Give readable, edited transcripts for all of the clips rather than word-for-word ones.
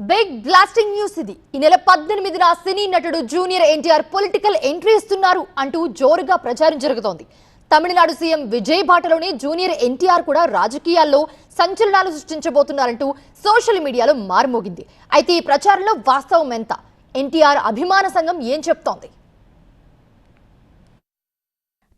Big blasting news ఇది. ఈ నెల 18న సినీ నటుడు జూనియర్ ఎన్టీఆర్ పొలిటికల్ ఎంట్రీ ఇస్తున్నారు అంటూ జోరుగా ప్రచారం జరుగుతోంది. తమిళనాడు సీఎం విజయ్ బాటలోనే జూనియర్ ఎన్టీఆర్ కూడా రాజకీయాల్లో సంచలనాలు సృష్టించబోతున్నారంటూ సోషల్ మీడియాలో మారుమోగింది. అయితే ఈ ప్రచారంలో వాస్తవం ఎంత? ఎన్టీఆర్ అభిమాన సంఘం ఏం చెప్తోంది?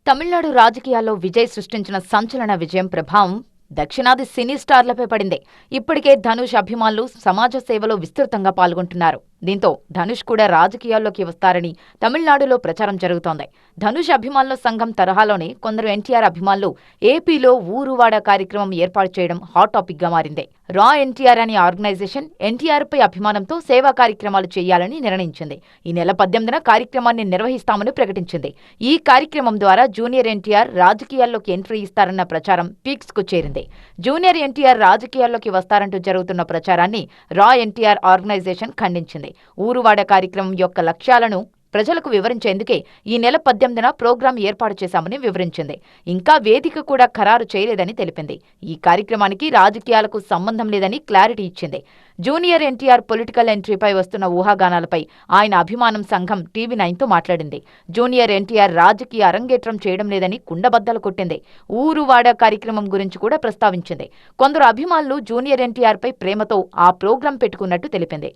తమిళనాడు రాజకీయాల్లో విజయ్ సృష్టించిన సంచలన విజయం ప్రభావం దక్షిణాది సినీ స్టార్లపై పడింది. ఇప్పటికే ధనుష్ అభిమానులు సమాజ సేవలో విస్తృతంగా పాల్గొంటున్నారు. దీంతో ధనుష్ కూడా రాజకీయాల్లోకి వస్తారని తమిళనాడులో ప్రచారం జరుగుతోంది. ధనుష్ అభిమానుల సంఘం తరహాలోనే కొందరు ఎన్టీఆర్ అభిమానులు ఏపీలో ఊరువాడ కార్యక్రమం ఏర్పాటు చేయడం హాట్ టాపిక్ గా మారింది. రా ఎన్టీఆర్ అనే ఆర్గనైజేషన్ ఎన్టీఆర్ పై అభిమానంతో సేవా కార్యక్రమాలు చేయాలని నిర్ణయించింది. ఈ నెల 18న కార్యక్రమాన్ని నిర్వహిస్తామని ప్రకటించింది. ఈ కార్యక్రమం ద్వారా జూనియర్ ఎన్టీఆర్ రాజకీయాల్లోకి ఎంట్రీ ఇస్తారన్న ప్రచారం పీక్స్ కు చేరింది. జూనియర్ ఎన్టీఆర్ రాజకీయాల్లోకి వస్తారంటూ జరుగుతున్న ప్రచారాన్ని రా ఎన్టీఆర్ ఆర్గనైజేషన్ ఖండించింది. ఊరువాడ కార్యక్రమం యొక్క లక్ష్యాలను ప్రజలకు వివరించేందుకే ఈ నెల 18న ప్రోగ్రాం ఏర్పాటు చేశామని వివరించింది. ఇంకా వేదిక కూడా ఖరారు చేయలేదని తెలిపింది. ఈ కార్యక్రమానికి రాజకీయాలకు సంబంధం లేదని క్లారిటీ ఇచ్చింది. జూనియర్ ఎన్టీఆర్ పొలిటికల్ ఎంట్రీపై వస్తున్న ఊహాగానాలపై ఆయన అభిమానం సంఘం టీవీ9తో మాట్లాడింది. జూనియర్ ఎన్టీఆర్ రాజకీయ అరంగేట్రం చేయడం లేదని కుండబద్దలు కొట్టింది. ఊరువాడ కార్యక్రమం గురించి కూడా ప్రస్తావించింది. కొందరు అభిమానులు జూనియర్ ఎన్టీఆర్ పై ప్రేమతో ఆ ప్రోగ్రాం పెట్టుకున్నట్టు తెలిపింది.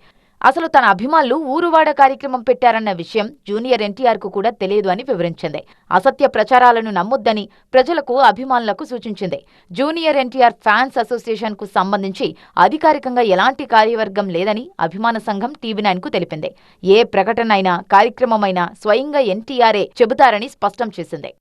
అసలు తన అభిమానులు ఊరువాడ కార్యక్రమం పెట్టారన్న విషయం జూనియర్ ఎన్టీఆర్ కు కూడా తెలియదు అని వివరించింది. అసత్య ప్రచారాలను నమ్మొద్దని ప్రజలకు అభిమానులకు సూచించింది. జూనియర్ ఎన్టీఆర్ ఫ్యాన్స్ అసోసియేషన్ కు సంబంధించి అధికారికంగా ఎలాంటి కార్యవర్గం లేదని అభిమాన సంఘం టీవీ9 కు తెలిపింది. ఏ ప్రకటన అయినా కార్యక్రమమైనా స్వయంగా ఎన్టీఆర్ఏ చెబుతారని స్పష్టం చేసింది.